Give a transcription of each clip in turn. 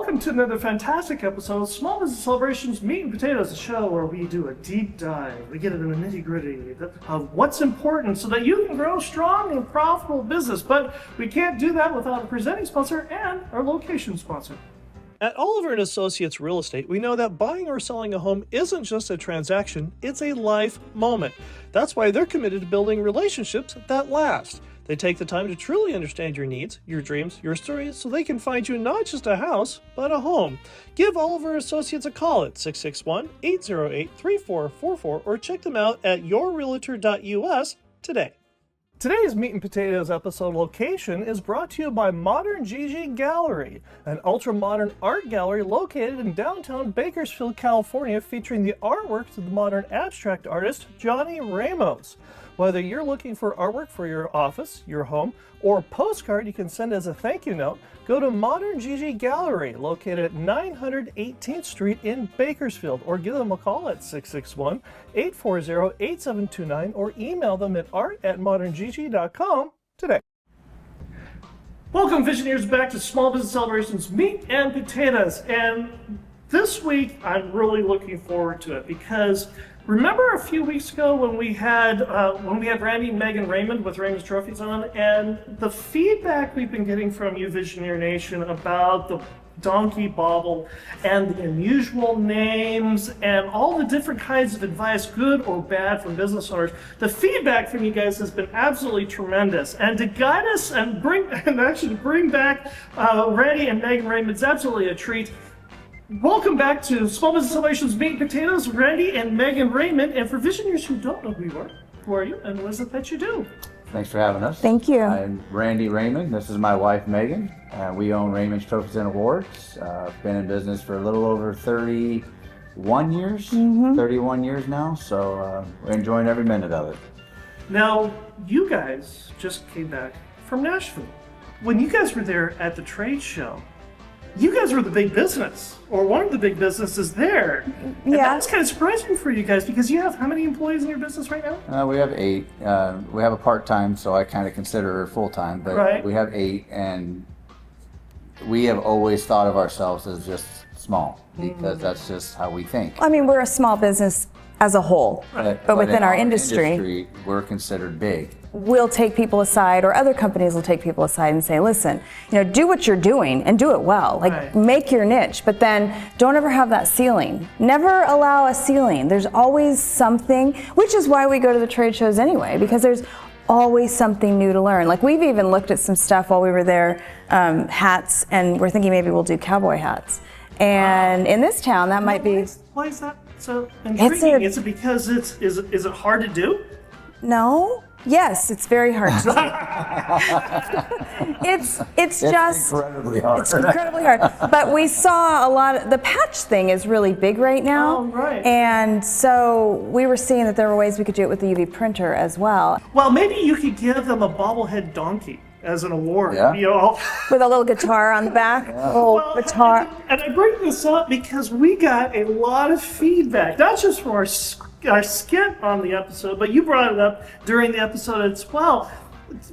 welcome to another fantastic episode of Small Business Celebrations Meat and Potatoes, a show where we do a deep dive. We get into the nitty-gritty of what's important so that you can grow strong and profitable business. But we can't do that without a presenting sponsor and our location sponsor. At Oliver & Associates Real Estate, we know that buying or selling a home isn't just a transaction, it's a life moment. That's why they're committed to building relationships that last. They take the time to truly understand your needs, your dreams, your stories, so they can find you not just a house, but a home. Give Oliver Associates a call at 661-808-3444 or check them out at yourrealtor.us today. Today's Meat and Potatoes episode location is brought to you by Modern Gigi Gallery, an ultra-modern art gallery located in downtown Bakersfield, California, featuring the artworks of the modern abstract artist Randy Raymond. Whether you're looking for artwork for your office, your home, or a postcard you can send as a thank you note, go to Modern Gigi Gallery, located at 900 18th Street in Bakersfield, or give them a call at 661-840-8729 or email them at art@moderngigi.com today. Welcome, Visioneers, back to Small Business Celebrations Meat and Potatoes. And this week, I'm really looking forward to it because remember a few weeks ago when we had Randy and Megan Raymond with Raymond's Trophies on, and the feedback we've been getting from you, Visioneer Nation, about the donkey bobble and the unusual names and all the different kinds of advice, good or bad, from business owners. The feedback from you guys has been absolutely tremendous, and to guide us and bring back Randy and Megan Raymond is absolutely a treat. Welcome back to Small Business Celebrations Meat and Potatoes, Randy and Megan Raymond. And for Visioneers who don't know who are you and what is it that you do? Thanks for having us. Thank you. I'm Randy Raymond. This is my wife, Megan. We own Raymond's Trophies and Awards. Been in business for a little over 31 years, 31 years now. So we're enjoying every minute of it. Now, you guys just came back from Nashville. When you guys were there at the trade show, you guys were the big business, or one of the big businesses there. And that was kind of surprising for you guys because you have how many employees in your business right now? We have 8. We have a part-time, so I kind of consider her full-time, but we have 8, and we have always thought of ourselves as just small because that's just how we think. I mean, we're a small business as a whole, but within our industry, we're considered big. We'll take people aside, or other companies will take people aside and say, listen, do what you're doing and do it well. Make your niche, but then don't ever have that ceiling. Never allow a ceiling. There's always something, which is why we go to the trade shows anyway, because there's always something new to learn. We've even looked at some stuff while we were there, hats, and we're thinking maybe we'll do cowboy hats. And in this town, that might be... Why is that so intriguing? Is it because is it hard to do? No. Yes, it's very hard to do. It's just incredibly hard. It's incredibly hard. But we saw a lot of the patch thing is really big right now. Oh, right. And so we were seeing that there were ways we could do it with the UV printer as well. Well, maybe you could give them a bobblehead donkey as an award. Yeah. With a little guitar on the back. Guitar. And I bring this up because we got a lot of feedback, not just from our skit on the episode, but you brought it up during the episode as well.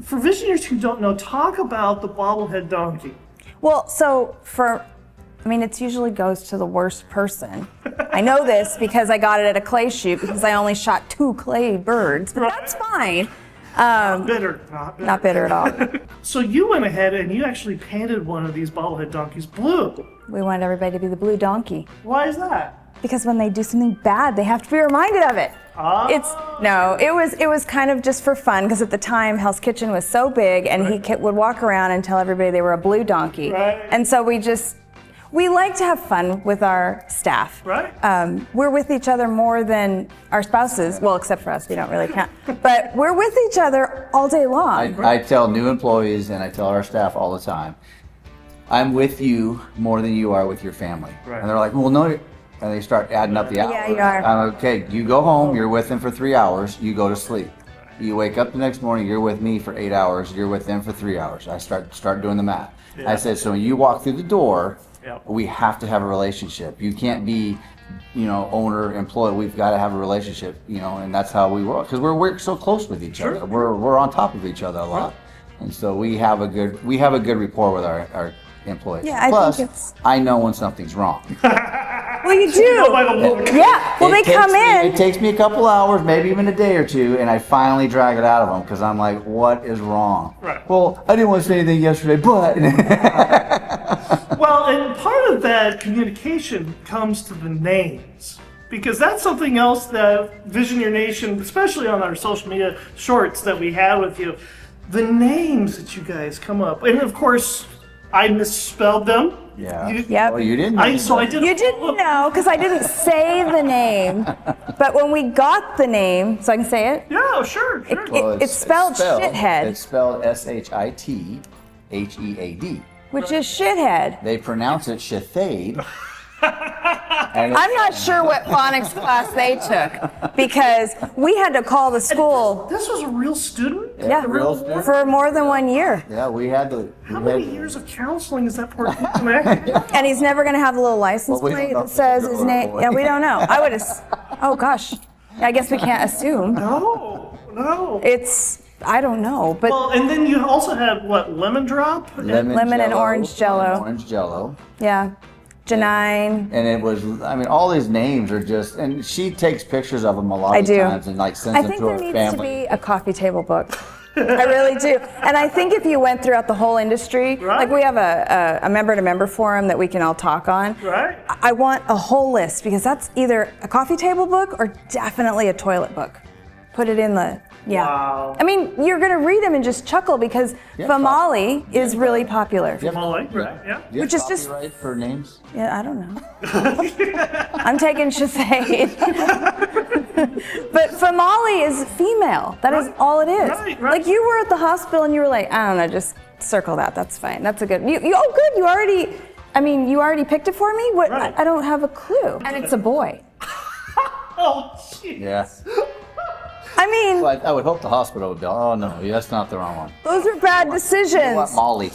For Visioneers who don't know, talk about the bobblehead donkey. Well, it usually goes to the worst person. I know this because I got it at a clay shoot because I only shot 2 clay birds, but that's fine. Not bitter at all. So you went ahead and you actually painted one of these bobblehead donkeys blue. We wanted everybody to be the blue donkey. Why is that? Because when they do something bad, they have to be reminded of it. It was kind of just for fun because at the time Hell's Kitchen was so big and he would walk around and tell everybody they were a blue donkey. Right. And so we like to have fun with our staff. Right. We're with each other more than our spouses, well, except for us, we don't really count. But we're with each other all day long. I tell new employees and I tell our staff all the time, I'm with you more than you are with your family. Right. And they're like, well, no. And they start adding up the hours. Yeah, you are. Okay, you go home, you're with them for 3 hours, you go to sleep. You wake up the next morning, you're with me for 8 hours, you're with them for 3 hours. I start doing the math. Yeah. I said, so when you walk through the door, we have to have a relationship. You can't be, owner, employee. We've got to have a relationship, and that's how we work. Because we're so close with each other. We're on top of each other a lot. And so we have a good rapport with our employee. Yeah, I Plus, think it's. I know when something's wrong. Well, you do. By the look. Yeah. Well, they come in. It takes me a couple hours, maybe even a day or two, and I finally drag it out of them because I'm like, what is wrong? Right. Well, I didn't want to say anything yesterday, but. Well, and part of that communication comes to the names. Because that's something else that Vision Your Nation, especially on our social media shorts that we had with you, the names that you guys come up. And of course, I misspelled them. Yeah. Yep. Well, you didn't. So I didn't. You didn't know because I didn't say the name. But when we got the name, so I can say it. Yeah, sure. Well, It's spelled shithead. It's spelled Shithhead, Which is shithead. They pronounce it shithade. I'm not sure what phonics class they took because we had to call the school. This was a real student? Yeah, real student. for more than 1 year. Yeah, we had to. How many years of counseling is that poor kid gonna have? And he's never going to have the little license Well, we don't plate know that if says it's a his girl or a name. boy. Yeah, we don't know. I would have. Oh gosh. I guess we can't assume. No. It's. I don't know, but Well, and then you also had what, lemon drop? Lemon and Jell-O, orange Jell-O. Orange Jell-O. yeah, Janine. And it was, I mean, all these names are just, and she takes pictures of them a lot I of do. times and like sends I them think to there her needs family. to be a coffee table book. I really do. And I think if you went throughout the whole industry, Right. like we have a member-to-member forum that we can all talk on. Right. I want a whole list because that's either a coffee table book or definitely a toilet book. Put it in the, yeah. Wow. I mean, you're going to read them and just chuckle because Yeah, Famali is really popular. Yep. Molly, right, yeah. Do you have Which is just- copyright for names? Yeah, I don't know. I'm taking Shithade. But Famali is female. That is Right. all it is. Right, right. Like you were at the hospital and you were like, I don't know, just circle that. That's fine. That's a good. Oh, good. You already picked it for me. What? Right. I don't have a clue. And it's a boy. Oh, jeez. Yeah. I mean, Well, I would hope the hospital would be, oh no, that's not the wrong one. those are bad You know what, decisions. Molly?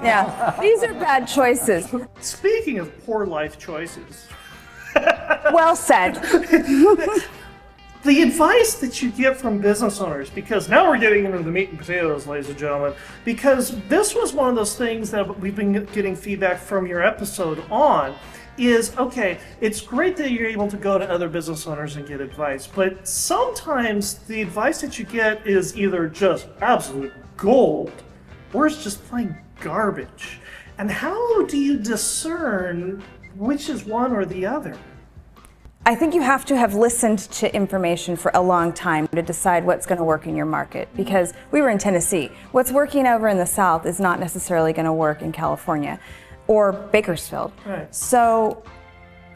Yeah, these are bad choices. Speaking of poor life choices, Well said. the advice that you get from business owners, because now we're getting into the meat and potatoes, ladies and gentlemen, because this was one of those things that we've been getting feedback from your episode on, is, okay, it's great that you're able to go to other business owners and get advice, but sometimes the advice that you get is either just absolute gold, or it's just plain garbage. And how do you discern which is one or the other? I think you have to have listened to information for a long time to decide what's going to work in your market, because we were in Tennessee. What's working over in the South is not necessarily going to work in California or Bakersfield. Right. So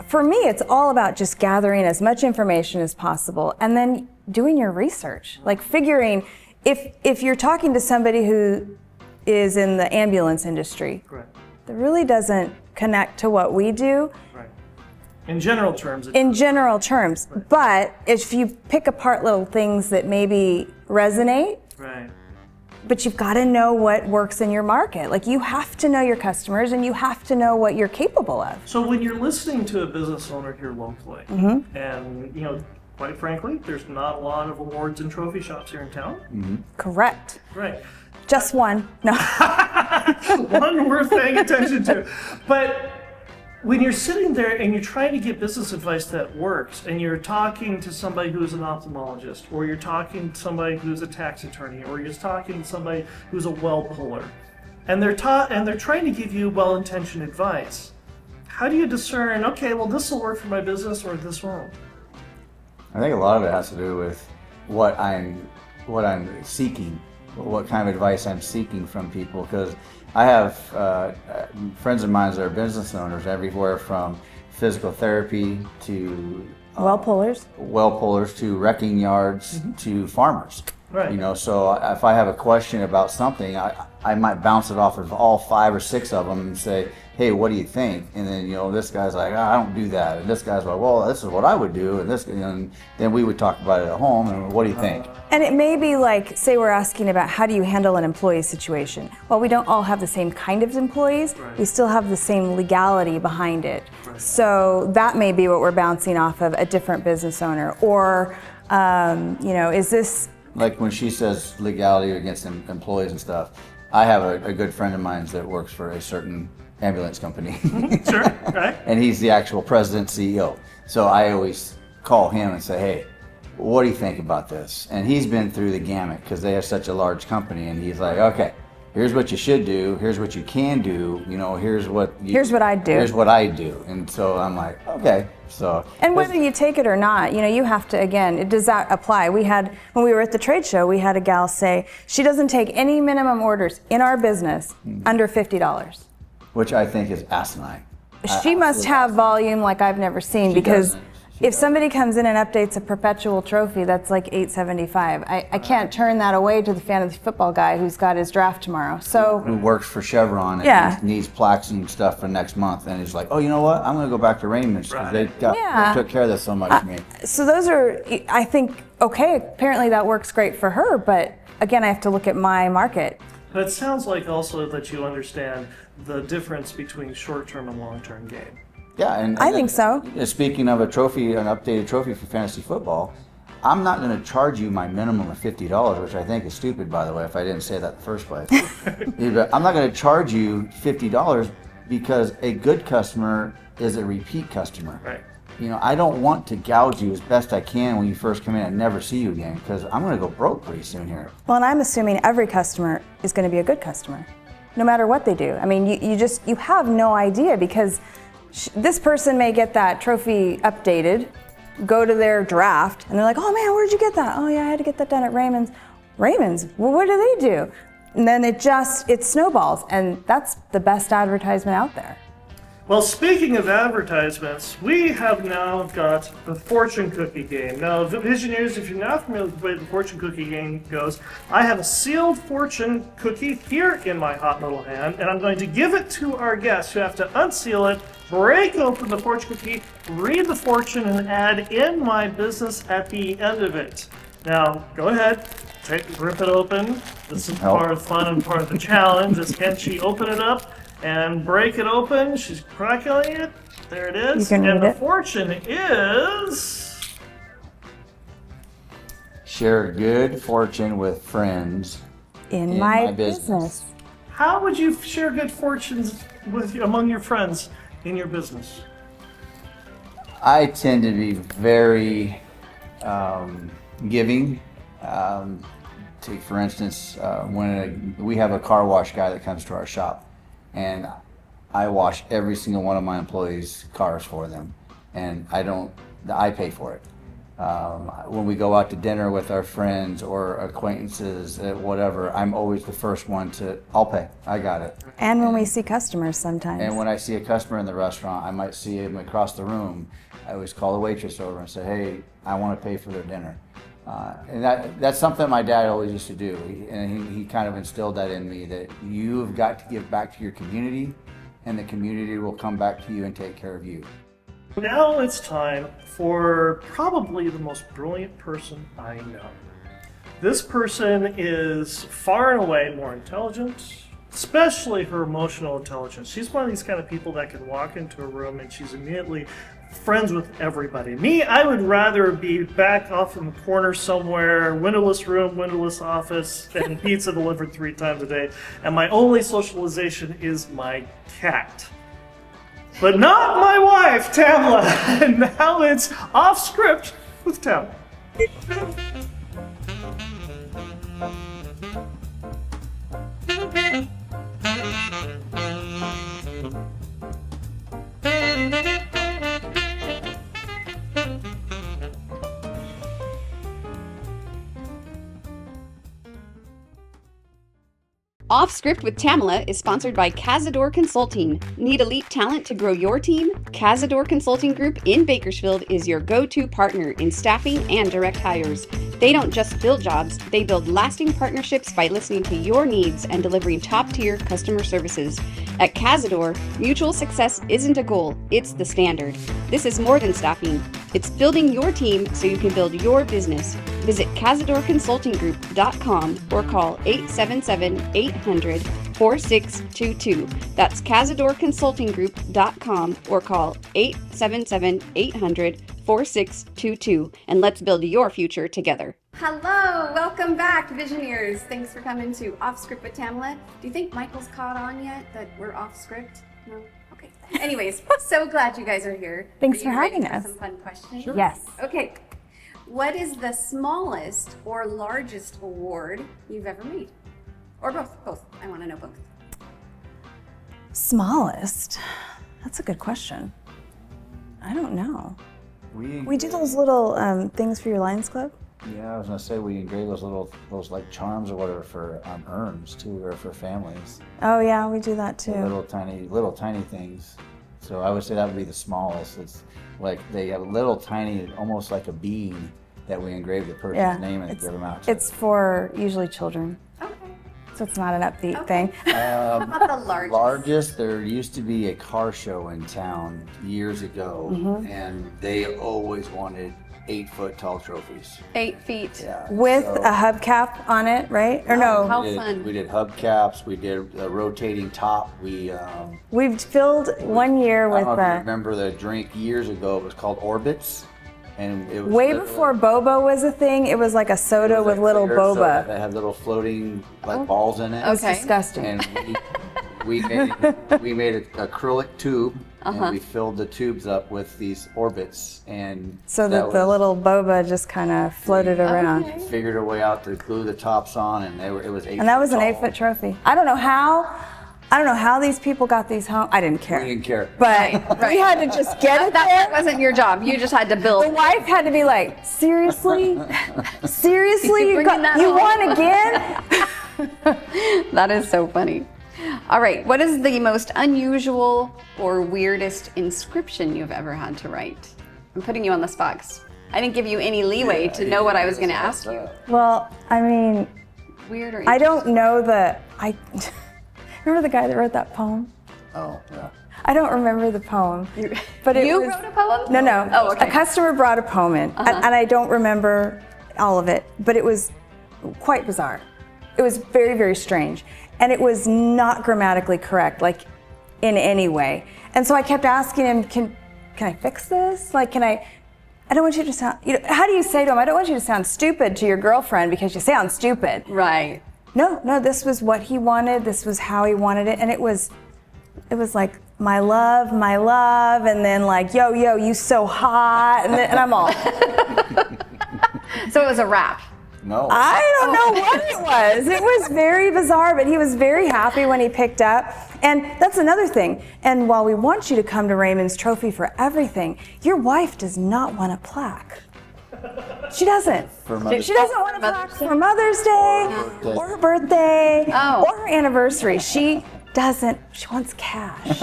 for me, it's all about just gathering as much information as possible and then doing your research, like figuring if you're talking to somebody who is in the ambulance industry, Right. that really doesn't connect to what we do. Right. In general terms, In general terms, but if you pick apart little things that maybe resonate, right. but you've got to know what works in your market. Like you have to know your customers and you have to know what you're capable of. So when you're listening to a business owner here locally, Mm-hmm. and quite frankly, there's not a lot of awards and trophy shops here in town. Correct. Right. Just one. No. One worth paying attention to. But when you're sitting there and you're trying to get business advice that works, and you're talking to somebody who's an ophthalmologist, or you're talking to somebody who's a tax attorney, or you're talking to somebody who's a well puller, and they're trying to give you well-intentioned advice, how do you discern, okay, well, this will work for my business or this won't? I think a lot of it has to do with what I'm seeking, what kind of advice I'm seeking from people. Because I have friends of mine that are business owners, everywhere from physical therapy to Well pullers. well pullers to wrecking yards to farmers. Right. So if I have a question about something, I might bounce it off of all 5 or 6 of them and say, hey, what do you think? And then, this guy's like, I don't do that. And this guy's like, well, this is what I would do. And then we would talk about it at home. And what do you think? And it may be like, say we're asking about how do you handle an employee situation. Well, we don't all have the same kind of employees. Right. We still have the same legality behind it. So that may be what we're bouncing off of a different business owner. Or, is this... Like when she says legality against employees and stuff, I have a good friend of mine that works for a certain ambulance company. Sure, right. And he's the actual president, CEO. So I always call him and say, hey, what do you think about this? And he's been through the gamut because they have such a large company. And he's like, okay, here's what you should do. Here's what you can do. You know, here's what I do. Here's what I do. And so I'm like, okay. So. And whether you take it or not, you know, you have to, again, does that apply? When we were at the trade show, we had a gal say she doesn't take any minimum orders in our business under $50. Which I think is asinine. She must have volume like I've never seen, because if somebody comes in and updates a perpetual trophy, that's like $875. I can't turn that away to the fantasy football guy who's got his draft tomorrow. So who works for Chevron and needs plaques and stuff for next month, and he's like, oh, you know what? I'm going to go back to Raymond's because they took care of this so much for me. So those are, I think, okay, apparently that works great for her, but again, I have to look at my market. But it sounds like also that you understand the difference between short-term and long-term game. Yeah, and I think so. Speaking of a trophy, an updated trophy for fantasy football, I'm not going to charge you my minimum of $50, which I think is stupid, by the way, if I didn't say that in the first place. I'm not going to charge you $50 because a good customer is a repeat customer. Right. You know, I don't want to gouge you as best I can when you first come in and never see you again, because I'm going to go broke pretty soon here. Well, and I'm assuming every customer is going to be a good customer, no matter what they do. I mean, you have no idea, because this person may get that trophy updated, go to their draft, and they're like, oh man, where'd you get that? Oh yeah, I had to get that done at Raymond's. Raymond's? Well, what do they do? And then it snowballs, and that's the best advertisement out there. Well, speaking of advertisements, we have now got the fortune cookie game. Now, Visionaries, if you're not familiar with the way the fortune cookie game goes, I have a sealed fortune cookie here in my hot little hand, and I'm going to give it to our guests who have to unseal it, break open the fortune cookie, read the fortune, and add in my business at the end of it. Now, go ahead, rip it open. This is part of the fun and part of the challenge. Can she open it up and break it open? She's cracking it. There it is. You can read and the it. fortune is... Share good fortune with friends In my business. How would you share good fortunes among your friends in your business? I tend to be very giving. Take, for instance, when we have a car wash guy that comes to our shop, and I wash every single one of my employees' cars for them, and I pay for it. When we go out to dinner with our friends or acquaintances, whatever, I'm always the first one I'll pay. I got it. And when we see customers sometimes. And when I see a customer in the restaurant, I might see him across the room. I always call the waitress over and say, hey, I want to pay for their dinner. And that's something my dad always used to do. He kind of instilled that in me, that you've got to give back to your community, and the community will come back to you and take care of you. Now it's time for probably the most brilliant person I know. This person is far and away more intelligent, especially her emotional intelligence. She's one of these kind of people that can walk into a room and she's immediately friends with everybody. Me, I would rather be back off in the corner somewhere, windowless room, windowless office, and pizza delivered 3 times a day. And my only socialization is my cat. But not my wife, Tamla. And now it's off script with Tamla. Off Script with Tamala is sponsored by Cazador Consulting. Need elite talent to grow your team? Cazador Consulting Group in Bakersfield is your go-to partner in staffing and direct hires. They don't just fill jobs, they build lasting partnerships by listening to your needs and delivering top-tier customer services. At Cazador, mutual success isn't a goal, it's the standard. This is more than staffing. It's building your team so you can build your business. Visit CazadorConsultingGroup.com or call 877-800-4622. That's CazadorConsultingGroup.com or call 877-800-4622. And let's build your future together. Hello, welcome back, Visioneers. Thanks for coming to Off Script with Tamala. Do you think Michael's caught on yet that we're off script? No? Okay. Anyways, so glad you guys are here. Thanks Are for you ready having us. Some fun questions. Yes. Okay. What is the smallest or largest award you've ever made? Or both? Both. I want to know both. Smallest? That's a good question. I don't know. We do engrave- those little things for your Lions Club. Yeah, I was gonna say we engrave those like charms or whatever for urns too, or for families. Oh yeah, we do that too. Little tiny things. So I would say that would be the smallest. It's like they have a little tiny, almost like a bean that we engrave the person's Yeah, name and it's, give them out. To it's for usually children, Okay. so it's not an upbeat Okay. thing. How about the largest? Largest, there used to be a car show in town years ago, Mm-hmm. and they always wanted 8-foot tall trophies. 8 feet. Yeah. With so a hubcap on it, right? Or no? How we did, fun. We did hubcaps. We did a rotating top. We've filled one year I with don't know if you remember the drink years ago. It was called Orbits, and it was way literally- before boba was a thing. It was like a it soda was with a little clear soda boba. that had little floating like balls in it. It was Okay. disgusting. And we made an acrylic tube, and we filled the tubes up with these orbits, and So that the was- little boba just kind of floated around. Okay. figured a way out to glue the tops on, and it was 8 And that was an tall. 8-foot trophy. I don't know how these people got these home. I didn't care. We didn't care. But we had to just get it That there. wasn't your job. You just had to The build. wife had to be like, seriously? Seriously? You Bringing that home? won again? That is so funny. All right. What is the most unusual or weirdest inscription you've ever had to write? I'm putting you on the spot 'cause I didn't give you any leeway to know what I was going to ask you. Well, I mean, Weird or I don't know remember the guy that wrote that poem? Oh, yeah. I don't remember the poem. But it You was, wrote a poem? No. Oh, okay. A customer brought a poem in, and I don't remember all of it, but it was quite bizarre. It was very, very strange. And it was not grammatically correct, like in any way. And so I kept asking him, can I fix this? Like, I don't want you to sound, how do you say to him, I don't want you to sound stupid to your girlfriend because you sound stupid. Right. No, this was what he wanted. This was how he wanted it. And it was like, my love, and then like, yo, you so hot. And I'm all, So it was a rap. No. I don't know what it was. It was very bizarre, but he was very happy when he picked up. And that's another thing. And while we want you to come to Raymond's Trophy for everything, your wife does not want a plaque. She doesn't. For Mother's She doesn't want a plaque for Mother's Day or her birthday or her anniversary. She doesn't. She wants cash.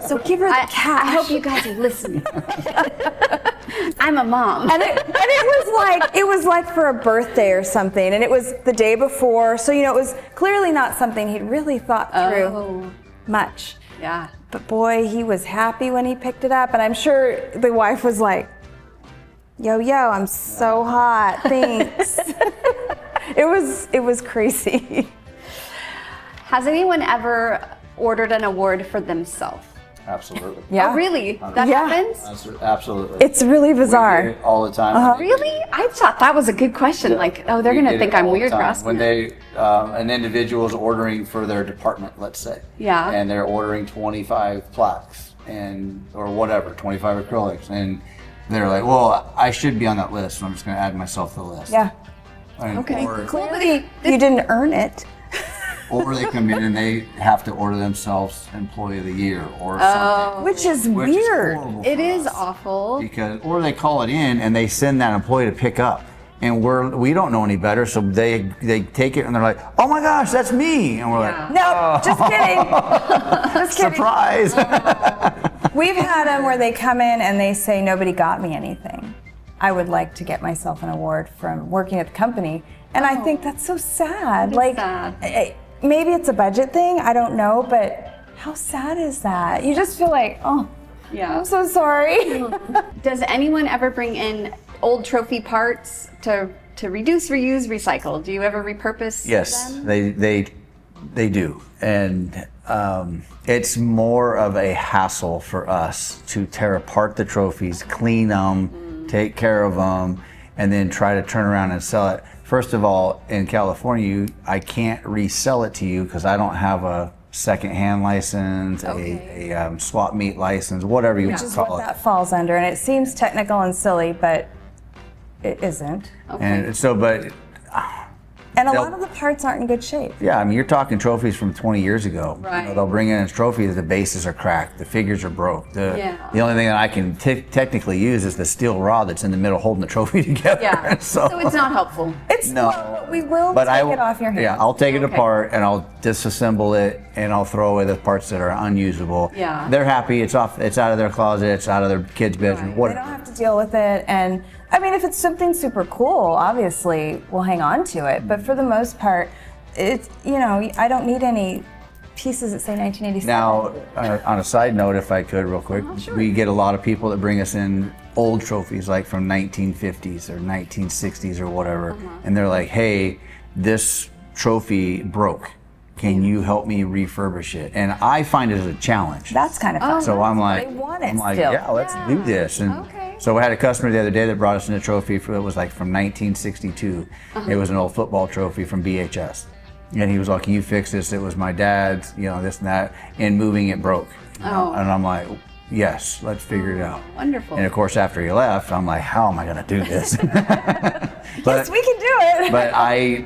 So give her the cash. I hope you guys are listening. I'm a mom. And it was like for a birthday or something, and it was the day before, so it was clearly not something he'd really thought through much. Yeah. But boy, he was happy when he picked it up, and I'm sure the wife was like, yo, I'm so hot, thanks. It was crazy. Has anyone ever ordered an award for themselves? Absolutely. Yeah. Oh, really? That Yeah. happens? Absolutely. It's really We do bizarre. it all the time. Really? I thought that was a good question. Like, oh, they're We going to get think it I'm all the weird for time. asking When that. an individual is ordering for their department, let's say. Yeah. And they're ordering 25 plaques or whatever, 25 acrylics, and they're like, well, I should be on that list, so I'm just going to add myself to the list. Yeah. And- Okay. Or, Clearly, you didn't earn it. or they come in and they have to order themselves Employee of the Year or something. Which is Which is weird. horrible It for is us. awful. Or they call it in and they send that employee to pick up, and we don't know any better, so they take it and they're like, oh my gosh, that's me, and we're like, No, just kidding. Just kidding. surprise. We've had them where they come in and they say, nobody got me anything. I would like to get myself an award from working at the company. And I think that's so sad. sad. Maybe it's a budget thing, I don't know, but how sad is that? You just feel like, oh, Yeah. I'm so sorry. Does anyone ever bring in old trophy parts to reduce, reuse, recycle? Do you ever repurpose Yes, them? they do, and it's more of a hassle for us to tear apart the trophies, clean them, take care of them, and then try to turn around and sell it. First of all, in California, I can't resell it to you because I don't have a second-hand license, a swap meet license, whatever you want Which to is call what it. that falls under, and it seems technical and silly, but it isn't. And so, but And a They'll- lot of the parts aren't in good shape. yeah, I mean, you're talking trophies from 20 years ago. Right. They'll bring in a trophy that the bases are cracked, the figures are broke. Yeah. The only thing that I can technically use is the steel rod that's in the middle holding the trophy together. Yeah. so, So it's not helpful. It's No. well, we will but take it off your hands. Yeah, I'll take it Okay. apart and I'll disassemble it and I'll throw away the parts that are unusable. Yeah. They're happy. It's off. It's out of their closet. It's out of their kid's bedroom. Right. They Whatever. don't have to deal with it. And I mean, if it's something super cool, obviously we'll hang on to it. But for the most part, it's, I don't need any pieces that say 1987. Now, on a side note, if I could, real quick, we get a lot of people that bring us in old trophies, like from 1950s or 1960s or whatever, and they're like, "Hey, this trophy broke. Can you help me refurbish it?" And I find it as a challenge. That's kind of fun. So I'm like, They want it I'm like, still. yeah, let's do this. And Okay. so we had a customer the other day that brought us in a trophy it was like from 1962. It was an old football trophy from BHS. And he was like, "Can you fix this? It was my dad's, this and that, and moving it broke." Oh. And I'm like, "Yes, let's figure it out." Wonderful. And of course, after he left, I'm like, "How am I going to do this?" Yes, we can do it. But I,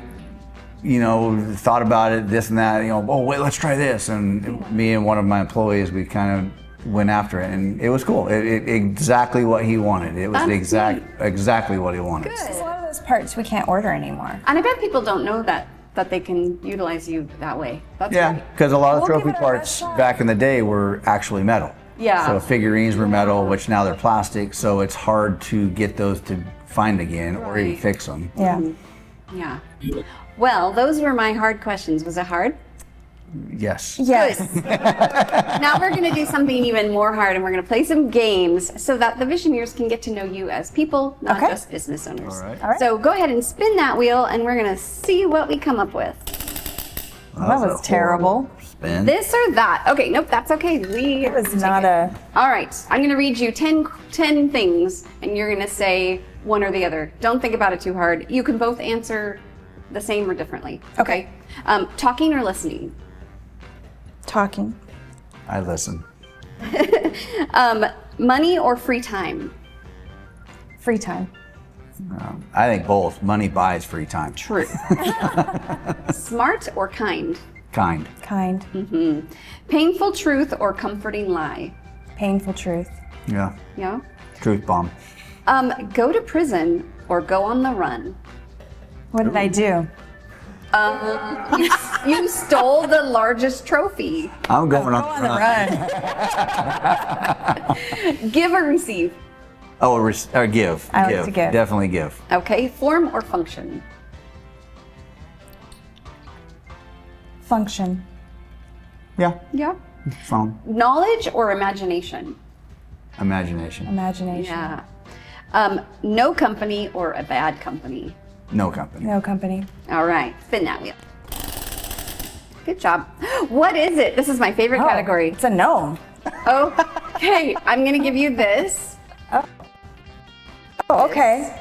thought about it, this and that, "Oh, wait, let's try this." And me and one of my employees, we kind of went after it, and it was cool. It exactly what he wanted. It was That's exactly what he wanted. A lot of those parts we can't order anymore. And I bet people don't know that they can utilize you that way. That's Yeah, great. because a lot of We'll give trophy it our parts best shot. back in the day were actually metal. Yeah. So figurines were metal, which now they're plastic, so it's hard to get those to find again or even Right. fix them. Yeah. Yeah. Well, those were my hard questions. Was it hard? Yes. Yes. Good. Now we're going to do something even more hard, and we're going to play some games so that the Visioneers can get to know you as people, not Okay. just business owners. All right. All right. So go ahead and spin that wheel, and we're going to see what we come up with. That was terrible. Spin. This or that. Okay, nope, that's okay. It was not a. All right, I'm going to read you 10 things, and you're going to say one or the other. Don't think about it too hard. You can both answer the same or differently. Okay. Talking or listening? Talking. I listen. Money or free time? Free time. I think both. Money buys free time. True. Smart or kind? Kind. Kind. Painful truth or comforting lie? Painful truth. Yeah. Yeah. Truth bomb. Go to prison or go on the run? What did I do? You stole the largest trophy. I'm going on On the run. Give or receive? Oh, or give. I like to give. Definitely give. Okay. Form or function? Function. Yeah. Yeah. Phone. Knowledge or imagination? Imagination. Imagination. Yeah. No company or a bad company? No company. No company. All right, spin that wheel. Good job. What is it? This is my favorite Oh, category. It's a gnome. Okay, I'm gonna give you this. Oh, okay.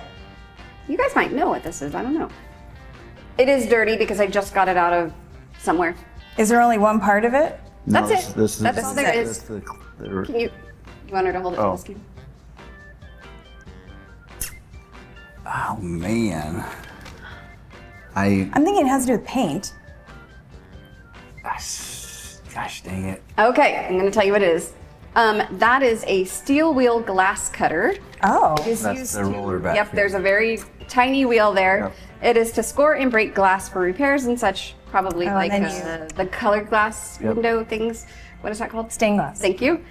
You guys might know what this is. I don't know. It is dirty because I just got it out of somewhere. Is there only one part of it? No, That's it. This is, That's all there is. the- Can you want her to hold it Oh. for this game? Oh man. I I'm thinking it has to do with paint. gosh dang it. Okay, I'm gonna tell you what it is. That is a steel wheel glass cutter. Oh. It's That's used the roller back Yep, here. there's a very tiny wheel there. Yep. It is to score and break glass for repairs and such, probably Oh, like and then the colored glass Yep. window things. What is that called? Stained glass. Thank you.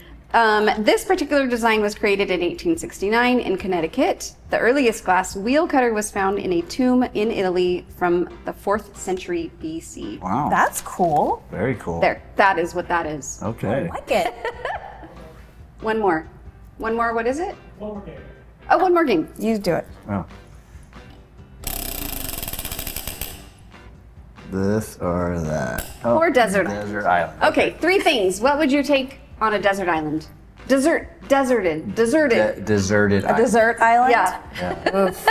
This particular design was created in 1869 in Connecticut. The earliest glass wheel cutter was found in a tomb in Italy from the 4th century BC. Wow. That's cool. Very cool. There, that is what that is. Okay. I like it. One more. One more, what is it? One more game. Oh, one more game. You do it. Oh. This or that. Oh, Or desert. Desert island. Okay, 3 things. What would you take on a desert island? Deserted. Deserted. A desert island? Yeah. Oof.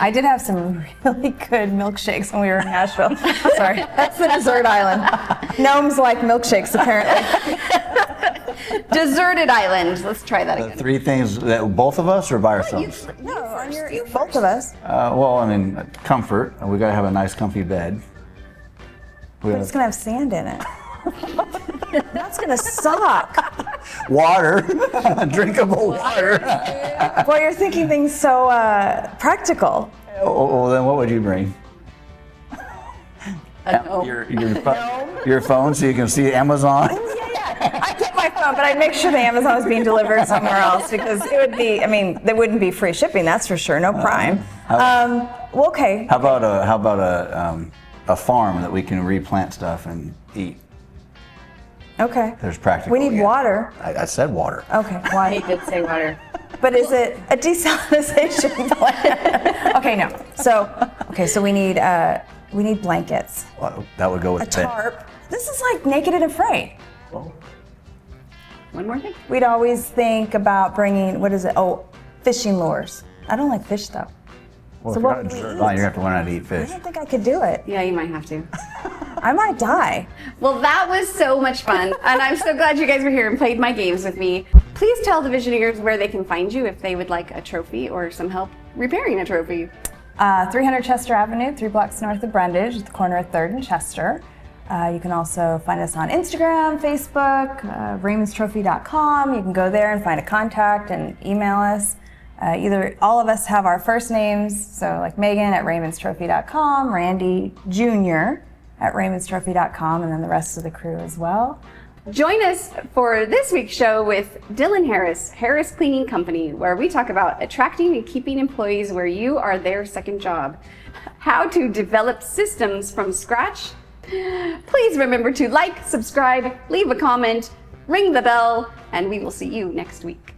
I did have some really good milkshakes when we were in Nashville. Sorry, that's the desert island. Gnomes like milkshakes, apparently. Deserted island. Let's try that The again. three things that both of us or by ourselves? No, both of us. Well, I mean, comfort. We got to have a nice, comfy bed. We But it's gonna have sand in it. That's gonna suck. water, drinkable water. Boy, you're thinking things so practical. Well, then what would you bring? No. Your phone, so you can see Amazon. I'd take my phone, but I'd make sure the Amazon was being delivered somewhere else because it would be. I mean, there wouldn't be free shipping. That's for sure. No Prime. Well, okay. How about a farm that we can replant stuff and eat? Okay. There's practical. We need water. I said water. Okay. Why? He did say water. But is it a desalinization plant? Okay, no. So we need blankets, Well, that would go with a the bed. tarp. This is like Naked and Afraid. One more thing. We'd always think about bringing, what is it? Oh, fishing lures. I don't like fish though. Well, So if what you're would not we desert eat? island, you have to learn how to eat I fish. don't think I could do it. Yeah, you might have to. I might die. Well, that was so much fun, and I'm so glad you guys were here and played my games with me. Please tell the Visioneers where they can find you if they would like a trophy or some help repairing a trophy. 300 Chester Avenue, 3 blocks north of Brundage, at the corner of 3rd and Chester. You can also find us on Instagram, Facebook, RaymondsTrophy.com. You can go there and find a contact and email us. Either all of us have our first names, so like Megan at RaymondsTrophy.com, Randy Jr. at RaymondsTrophy.com, and then the rest of the crew as well. Join us for this week's show with Dylan Harris, Harris Cleaning Company, where we talk about attracting and keeping employees where you are their second job, how to develop systems from scratch. Please remember to like, subscribe, leave a comment, ring the bell, and we will see you next week.